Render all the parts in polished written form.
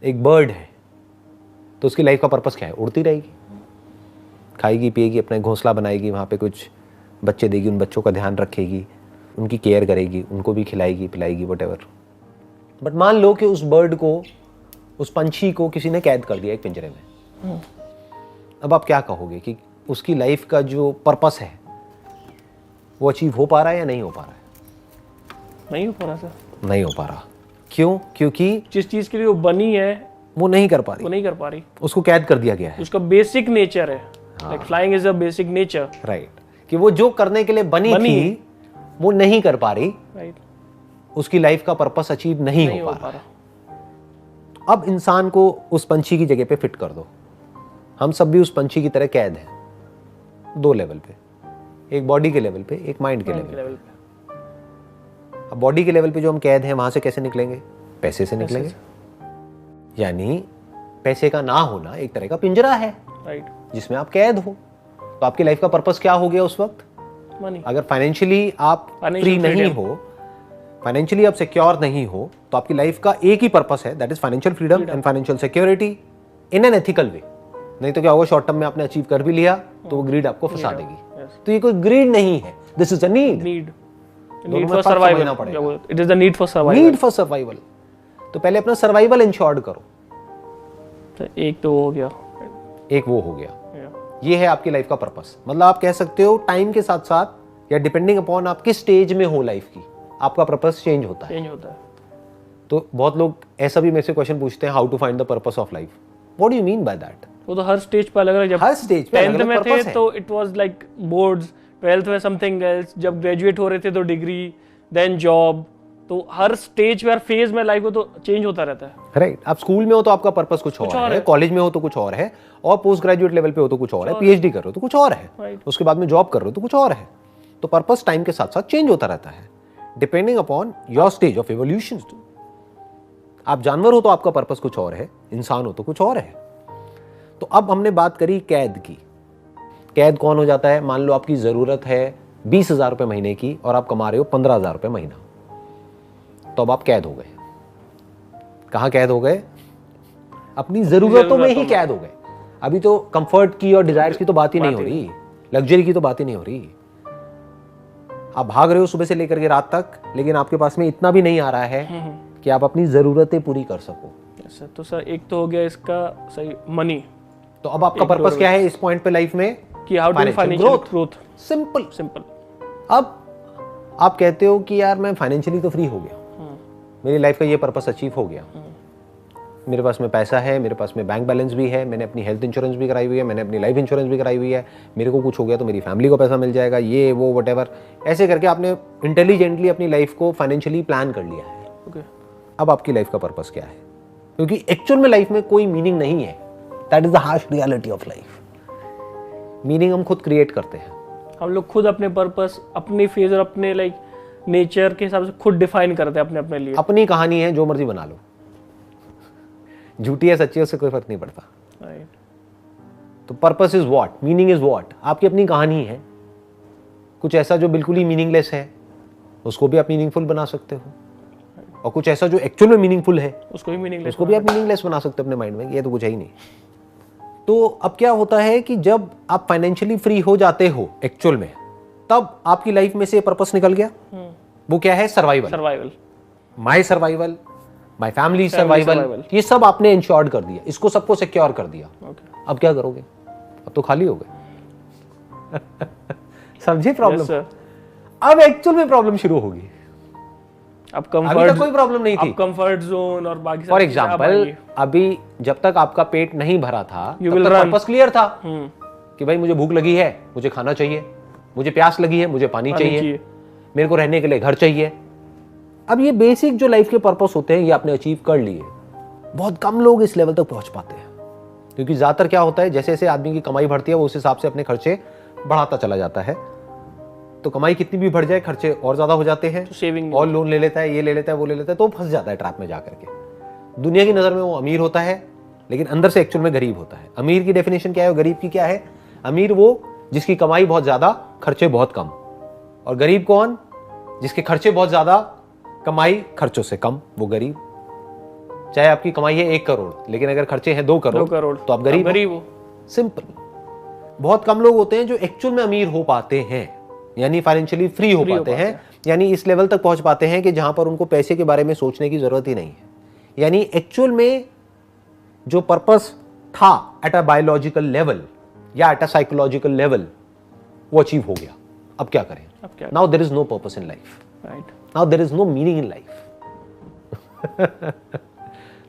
एक बर्ड है तो उसकी लाइफ का पर्पस क्या है? उड़ती रहेगी, खाएगी पिएगी, अपना घोंसला बनाएगी, वहाँ पे कुछ बच्चे देगी, उन बच्चों का ध्यान रखेगी, उनकी केयर करेगी, उनको भी खिलाएगी पिलाएगी व्हाटएवर। बट मान लो कि उस बर्ड को, उस पंछी को किसी ने कैद कर दिया एक पिंजरे में। अब आप क्या कहोगे कि उसकी लाइफ का जो पर्पस है वो अचीव हो पा रहा है या नहीं हो पा रहा है? नहीं हो पा रहा सर। नहीं हो पा रहा। क्यों? क्योंकि जिस चीज के लिए वो बनी है वो नहीं कर पा रही, वो नहीं कर पा रही, उसको कैद कर दिया गया है। उसका बेसिक नेचर है, like flying is a basic nature, right, कि वो जो करने के लिए बनी थी वो नहीं कर पा रही, राइट, उसकी लाइफ का पर्पस अचीव नहीं हो पा रहा। अब इंसान को उस पंछी की जगह पे फिट कर दो, हम सब भी उस पंछी की तरह कैद हैं, दो लेवल पे, एक बॉडी के लेवल पे, एक माइंड के लेवल पे। अब बॉडी के लेवल पे जो हम कैद हैं वहां से कैसे निकलेंगे? पैसे से निकलेंगे। यानी पैसे का ना होना एक तरह का पिंजरा है, राइट, जिसमें आप कैद हो। तो आपकी लाइफ का पर्पस क्या हो गया उस वक्त? मनी। अगर फाइनेंशियली आप फ्री नहीं हो, फाइनेंशियली आप सिक्योर नहीं हो, तो आपकी लाइफ का एक ही पर्पस है, that is financial freedom and financial security in an ethical way. नहीं तो क्या होगा, शॉर्ट टर्म में आपने अचीव कर भी लिया तो वो ग्रीड आपको फंसा देगी। तो ये कोई ग्रीड नहीं है, this is a need. Need for survival, it is the need for survival. Need for survival. तो पहले अपना सर्वाइवल इंश्योर्ड करो। तो एक तो हो गया, एक वो हो गया। ये है आपकी लाइफ का पर्पस। मतलब आप कह सकते हो टाइम के साथ साथ या डिपेंडिंग अपॉन आप किस स्टेज में हो लाइफ की, आपका पर्पस चेंज होता है। तो बहुत लोग ऐसा भी मेरे से क्वेश्चन पूछते हैं, how to find the purpose of life. What do you mean by that? वो तो हर स्टेज पे अलग अलग, जब हर स्टेज पे 10th में थे तो it was like boards, 12th में समथिंग एल्स, जब ग्रेजुएट हो रहे थे तो डिग्री, देन जॉब। तो हर स्टेज पे, हर फेज में लाइफ को तो चेंज होता रहता है। राइट, आप स्कूल में हो तो आपका पर्पस कुछ और है, कॉलेज में हो तो कुछ और है, और पोस्ट ग्रेजुएट लेवल पे हो तो कुछ और है, पीएचडी कर रहे हो तो कुछ और है, उसके बाद में जॉब कर रहे हो तो कुछ और है। तो पर्पस टाइम के साथ साथ चेंज होता रहता है, depending upon your stage of evolution. आप जानवर हो तो आपका पर्पस कुछ और है, इंसान हो तो कुछ और है। तो अब हमने बात करी कैद की। कैद कौन हो जाता है? मान लो आपकी जरूरत है 20,000 रुपए महीने की और आप कमा रहे हो 15,000 रुपए महीना, तो अब आप कैद हो गए। कहां कैद हो गए? अपनी जरूरतों में ही कैद हो गए। अभी तो कंफर्ट की और डिजायर्स की तो बात ही नहीं हो रही, लग्जरी की तो बात ही नहीं हो रही। आप भाग रहे हो सुबह से लेकर के रात तक, लेकिन आपके पास में इतना भी नहीं आ रहा है कि आप अपनी जरूरतें पूरी कर सको। तो सर एक तो हो गया इसका सही, मनी। तो अब आपका पर्पस क्या है इस पॉइंट पे लाइफ में? कि how to financial growth. Simple. अब आप कहते हो कि यार मैं फाइनेंशियली तो फ्री हो गया, मेरी लाइफ का ये पर्पस अचीव हो गया, मेरे पास में पैसा है, मेरे पास में बैंक बैलेंस भी है, मैंने अपनी हेल्थ इंश्योरेंस भी कराई हुई है, मैंने अपनी लाइफ इंश्योरेंस भी कराई हुई है, मेरे को कुछ हो गया तो मेरी फैमिली को पैसा मिल जाएगा, ये वो व्हाटएवर। ऐसे करके आपने इंटेलिजेंटली अपनी लाइफ को फाइनेंशियली प्लान कर लिया है। अब आपकी लाइफ का पर्पस क्या है? क्योंकि एक्चुअल में लाइफ में कोई मीनिंग नहीं है। That is the harsh reality of life. Meaning हम खुद क्रिएट करते हैं। हम लोग खुद अपने पर्पस, अपने फेज और अपने लाइक नेचर के हिसाब से खुद डिफाइन करते हैं अपने अपने लिए। अपनी कहानी है, जो मर्जी बना लो, झूठी है सच्ची है उससे कोई फर्क नहीं पड़ता। तो purpose is what, meaning is what. आपकी अपनी कहानी है। कुछ ऐसा जो बिल्कुल ही मीनिंगलेस है उसको भी आप मीनिंगफुल बना सकते हो, और कुछ ऐसा जो एक्चुअल में मीनिंगफुल है उसको भी आप मीनिंगलेस बना सकते हो अपने माइंड में। ये तो कुछ है ही नहीं। तो अब क्या होता है कि जब आप फाइनेंशियली फ्री हो जाते हो एक्चुअल में, तब आपकी लाइफ में से पर्पस निकल गया। वो क्या है? Survival. My survival, my family survival, ये सब आपने इंश्योर्ड कर दिया, इसको सबको सिक्योर कर दिया। अब क्या करोगे? अब तो खाली हो गए। समझे प्रॉब्लम? अब एक्चुअल में प्रॉब्लम शुरू होगी। अब कंफर्ट, कोई प्रॉब्लम नहीं थी, कंफर्ट जोन और बाकी। फॉर एग्जाम्पल, अभी जब तक आपका पेट नहीं भरा था तब तक पर्पस क्लियर था कि भाई मुझे भूख लगी है, मुझे खाना चाहिए, मुझे प्यास लगी है, मुझे पानी चाहिए, मेरे को रहने के लिए घर चाहिए। अब ये बेसिक जो लाइफ के पर्पस होते हैं ये आपने अचीव कर लिए। बहुत कम लोग इस लेवल तक पहुंच पाते हैं, क्योंकि ज्यादातर क्या होता है, जैसे जैसे आदमी की कमाई बढ़ती है वो उस हिसाब से अपने खर्चे बढ़ाता चला जाता है। तो कमाई कितनी भी बढ़ जाए खर्चे और ज्यादा हो जाते हैं, सेविंग और लोन ले लेता है, ये ले लेता है, वो ले लेता है, तो फंस जाता है ट्रैप में जाकर के। दुनिया की नजर में वो अमीर होता है, लेकिन अंदर से एक्चुअल में गरीब होता है। अमीर की डेफिनेशन क्या है, गरीब की क्या है? अमीर वो जिसकी कमाई बहुत ज्यादा, खर्चे बहुत कम। और गरीब कौन? जिसके खर्चे बहुत ज्यादा, कमाई खर्चों से कम, वो गरीब। चाहे आपकी कमाई है 1 करोड़, लेकिन अगर खर्चे हैं 2 करोड़, 2 करोड़ तो आप गरीब हो। सिंपल। बहुत कम लोग होते हैं जो एक्चुअल में अमीर हो पाते हैं, यानी फाइनेंशियली फ्री हो पाते हैं, यानी इस लेवल तक पहुंच पाते हैं कि जहां पर उनको पैसे के बारे में सोचने की जरूरत ही नहीं है। यानी एक्चुअल में जो पर्पस था एट अ बायोलॉजिकल लेवल या एट अ साइकोलॉजिकल लेवल, वो अचीव हो गया। अब क्या करें? Now there is no purpose in life, now there is no meaning in life.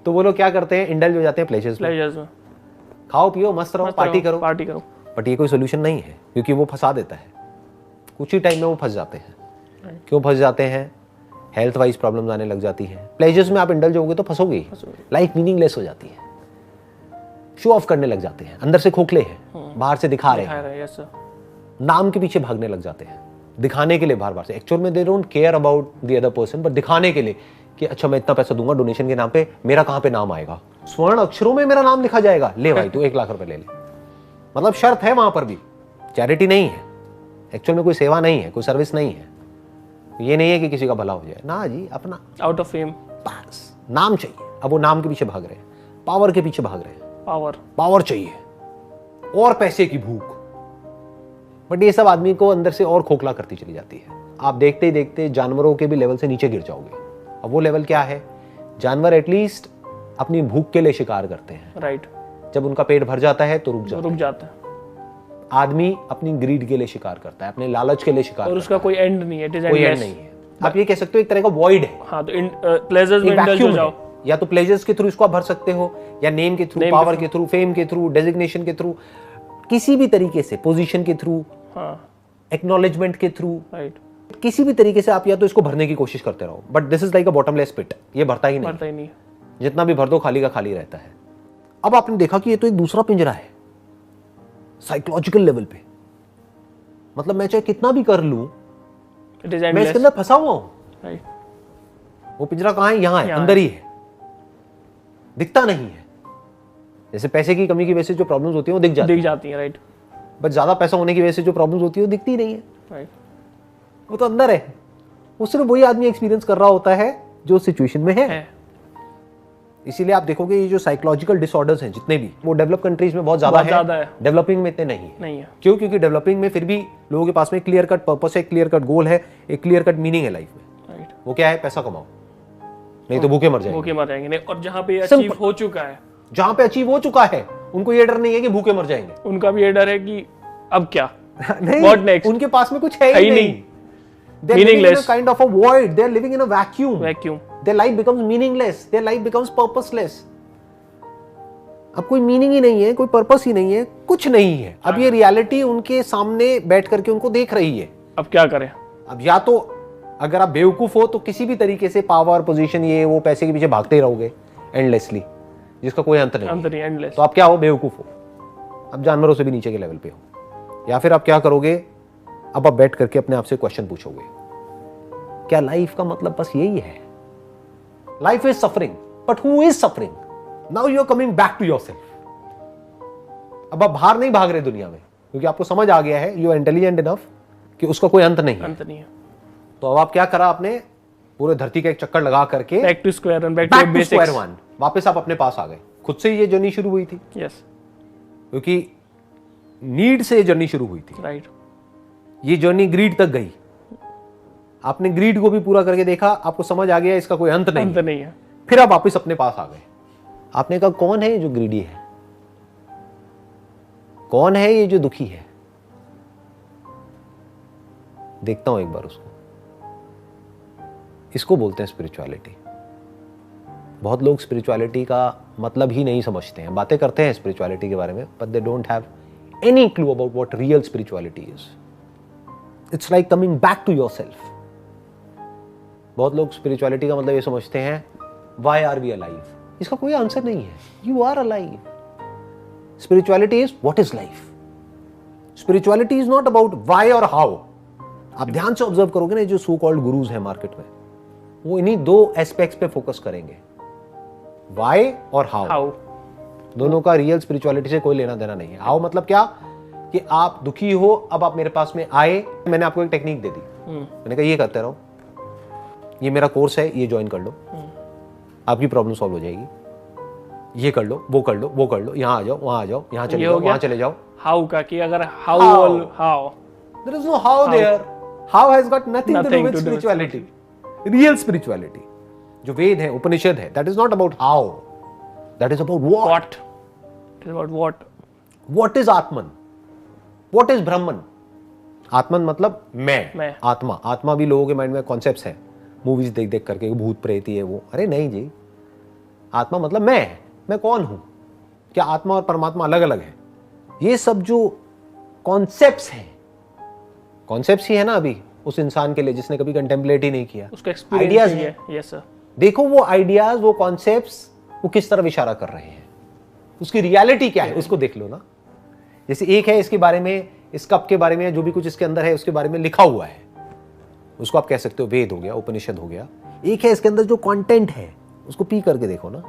तो वो लोग क्या करते हैं? इंडल्ज हो जाते हैं प्लेजर्स में। खाओ पियो, मस्त रहो, पार्टी करो। बट ये कोई सोल्यूशन नहीं है, क्योंकि वो फंसा देता है। कुछ ही टाइम में वो फंस जाते हैं। क्यों फंस जाते हैं? हेल्थ वाइज प्रॉब्लम्स आने लग जाती हैं। प्लेजर्स में आप इंडल्ज होगे तो फंसोगे। लाइफ मीनिंगलेस हो जाती है। शो ऑफ करने लग जाते हैं, अंदर से खोखले हैं, बाहर से दिखा रहे हैं, नाम के पीछे भागने लग जाते हैं, दिखाने के लिए बार बार से। एक्चुअल में they don't care about the other person, but दिखाने के लिए कि अच्छा मैं इतना पैसा दूंगा डोनेशन के नाम पे, मेरा कहां पे नाम आएगा, स्वर्ण अक्षरों में मेरा नाम लिखा जाएगा, ले भाई तू 1 लाख रुपए ले ले। मतलब शर्त है वहां पर भी, चैरिटी नहीं है, एक्चुअल में कोई सेवा नहीं है, कोई सर्विस नहीं है। ये नहीं है कि किसी का भला हो जाए ना जी, अपना आउट ऑफ फेम, बस नाम चाहिए। अब वो नाम के पीछे भाग रहे हैं, पावर के पीछे भाग रहे हैं, पावर चाहिए और पैसे की भूख। बट ये सब आदमी को अंदर से और खोखला करती चली जाती है। आप देखते ही देखते जानवरों के भी लेवल से नीचे गिर जाओगे। अब वो लेवल क्या है? जानवर एटलीस्ट अपनी भूख के लिए शिकार करते हैं, राइट। जब उनका पेट भर जाता है तो रुक जाता है। आदमी अपनी ग्रीड के लिए शिकार करता है, अपने लालच के लिए शिकार, और उसका कोई एंड नहीं है, कोई एंड नहीं है। आप ये कह सकते हो एक तरह का वॉइड है। हाँ, तो प्लेजर्स में इंडल्ज हो जाओ। या तो प्लेजर्स के थ्रू इसको आप भर सकते हो, या नेम के थ्रू, पावर के थ्रू, फेम के थ्रू, डेजिग्नेशन के थ्रू, किसी भी तरीके से, पोजीशन के थ्रू, एक्नॉलेजमेंट के थ्रू, राइट, किसी भी तरीके से आप या तो इसको भरने की कोशिश करते रहो। But this is like a bottomless pit, ये भरता ही नहीं। जितना भी भर दो खाली का खाली रहता है। अब आपने देखा कि ये तो एक दूसरा पिंजरा है साइकोलॉजिकल लेवल पे। मतलब मैं चाहे कितना भी कर लूं, मैं इसके अंदर फंसा हुआ हूं। वो पिंजरा कहां है? यहां है, अंदर ही है, दिखता नहीं है। जैसे पैसे की कमी की वजह से जो प्रॉब्लम्स होती हैं वो दिख जाती हैं, राइट। बट ज्यादा पैसा होने की वजह से जो प्रॉब्लम्स होती है वो दिखती नहीं है, राइट। वो तो अंदर है। वो सिर्फ वही आदमी एक्सपीरियंस कर रहा होता है जो सिचुएशन में है। इसीलिए आप देखोगे ये जो साइकोलॉजिकल डिसऑर्डर्स हैं जितने भी, वो डेवलप कंट्रीज में बहुत ज्यादा है, डेवलपिंग में इतने नहीं है। क्यों? क्योंकि डेवलपिंग में फिर भी लोगों के पास में क्लियर कट पर्पस है, क्लियर कट गोल है, एक क्लियर कट मीनिंग है लाइफ में, राइट। वो क्या है? पैसा कमाओ, नहीं तो भूखे मर जाएंगे। नहीं, और जहां पे अचीव हो चुका है, जहां पे अचीव हो चुका है, उनको ये डर नहीं है कि भूखे मर जाएंगे। उनका भी ये डर है कि अब क्या, नहीं, What next? उनके पास में कुछ है ही नहीं। They're living in a kind of a void. They're living in a vacuum. Their life becomes meaningless. Their life becomes purposeless. अब कोई मीनिंग ही नहीं है, कोई पर्पस ही नहीं है, कुछ नहीं है। अब ये रियलिटी उनके सामने बैठ करके उनको देख रही है। अब क्या करें? अब या तो अगर आप बेवकूफ हो तो किसी भी तरीके से पावर, पोजीशन, ये वो, पैसे के पीछे भागते ही रहोगे एंडलेसली, जिसका कोई अंत नहीं, एंडलेस। तो आप क्या हो? बेवकूफ हो। अब जानवरों से भी नीचे के लेवल पे हो। या फिर आप क्या करोगे? अब आप बैठ करके अपने आप से क्वेश्चन पूछोगे, क्या लाइफ का मतलब बस यही है? Life is suffering, but who is suffering? Now you are coming back to yourself. अब आप बाहर नहीं भाग रहे दुनिया में, क्योंकि आपको समझ आ गया है, यू आर इंटेलिजेंट इनफ कि उसका कोई अंत नहीं है। तो अब आप क्या करा? आपने पूरे धरती का एक चक्कर लगा करके back to square one, back to square one, वापस आप अपने पास आ गए। खुद से ही ये जर्नी शुरू हुई थी, यस, क्योंकि नीड से जर्नी शुरू हुई थी, राइट। ये जर्नी ग्रीड तक गई, आपने ग्रीड को भी पूरा करके देखा, आपको समझ आ गया इसका कोई अंत नहीं है। फिर आप वापस अपने पास आ गए। आपने कहा कौन है ये जो ग्रीडी है? कौन है ये जो दुखी है? देखता हूं एक बार उसको। इसको बोलते हैं स्पिरिचुअलिटी। बहुत लोग स्पिरिचुअलिटी का मतलब ही नहीं समझते हैं, बातें करते हैं स्पिरिचुअलिटी के बारे में, but they don't have any clue about what real spirituality is. It's like coming back to yourself. बहुत लोग स्पिरिचुअलिटी का मतलब ये समझते हैं, व्हाई आर वी अलाइव? इसका कोई आंसर नहीं है। You are alive. Spirituality is what is life. Spirituality is not about why और हाउ। आप ध्यान से ऑब्जर्व करोगे ना, जो सो कॉल्ड गुरुज हैं मार्केट में, वो इन्हीं दो एस्पेक्ट्स पे फोकस करेंगे, व्हाई और हाउ। दोनों का रियल स्पिरिचुअलिटी से कोई लेना देना नहीं है। हाउ मतलब क्या? कि आप दुखी हो, अब आप मेरे पास में आए, मैंने आपको एक टेक्निक दे दी, मैंने कहा ये करते रहो, ये मेरा कोर्स है, ये ज्वाइन कर लो, आपकी प्रॉब्लम सॉल्व हो जाएगी। ये कर लो, वो कर लो, वो कर लो, यहाँ आ जाओ, वहाँ आ जाओ, यहाँ चले जाओ, वहाँ चले जाओ. हाउ का कि अगर How. How There is no how there. How has got nothing to do Nothing with to do with spirituality. Real spirituality. जो वेद है, उपनिषद है, that is not about how. That is about what. What, it is about what. What is Atman? What is Brahman? आत्मन मतलब मैं. आत्मा. आत्मा भी लोगों के माइंड में कॉन्सेप्ट्स है, मूवीज देख देख करके, भूत प्रेत ये वो. अरे नहीं जी, आत्मा मतलब मैं कौन हूं? क्या आत्मा और परमात्मा अलग अलग है? ये सब जो कॉन्सेप्ट्स हैं, कॉन्सेप्ट्स ही है ना अभी उस इंसान के लिए जिसने कभी कंटेम्पलेट ही नहीं किया. उसका एक्सपीरियंस है. Yes sir. देखो वो आइडियाज, वो कॉन्सेप्ट्स, वो किस तरफ इशारा कर रहे हैं, उसकी रियलिटी क्या है उसको देख लो ना. जैसे एक है इसके बारे में, इस कप के बारे में जो भी कुछ इसके अंदर है उसके बारे में लिखा हुआ है, उसको आप कह सकते हो वेद हो गया, उपनिषद हो गया. एक है इसके अंदर जो कंटेंट है, उसको पी करके देखो ना,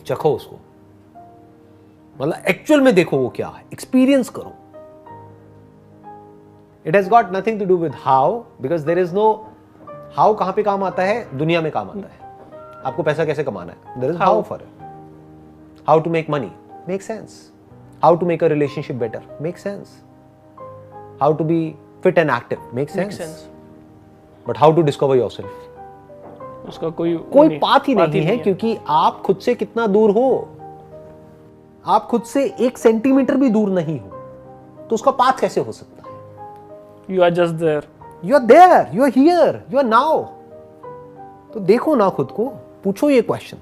चखो उसको, मतलब एक्चुअल में देखो वो क्या है, एक्सपीरियंस करो. It has got nothing to do with how, because there is no how. कहां पे काम आता है? दुनिया में काम आता है. आपको पैसा कैसे कमाना है? There is how for it. How to make money make sense. How to make a relationship better make sense. How to be fit and active makes sense. But how to discover yourself? उसका कोई path ही नहीं है, क्योंकि आप खुद से कितना दूर हो. आप खुद से 1 सेंटीमीटर भी दूर नहीं हो, तो उसका पाथ कैसे हो सकता है? You are just there. You are there, you are here, you are now. तो देखो ना खुद को, पूछो ये क्वेश्चन.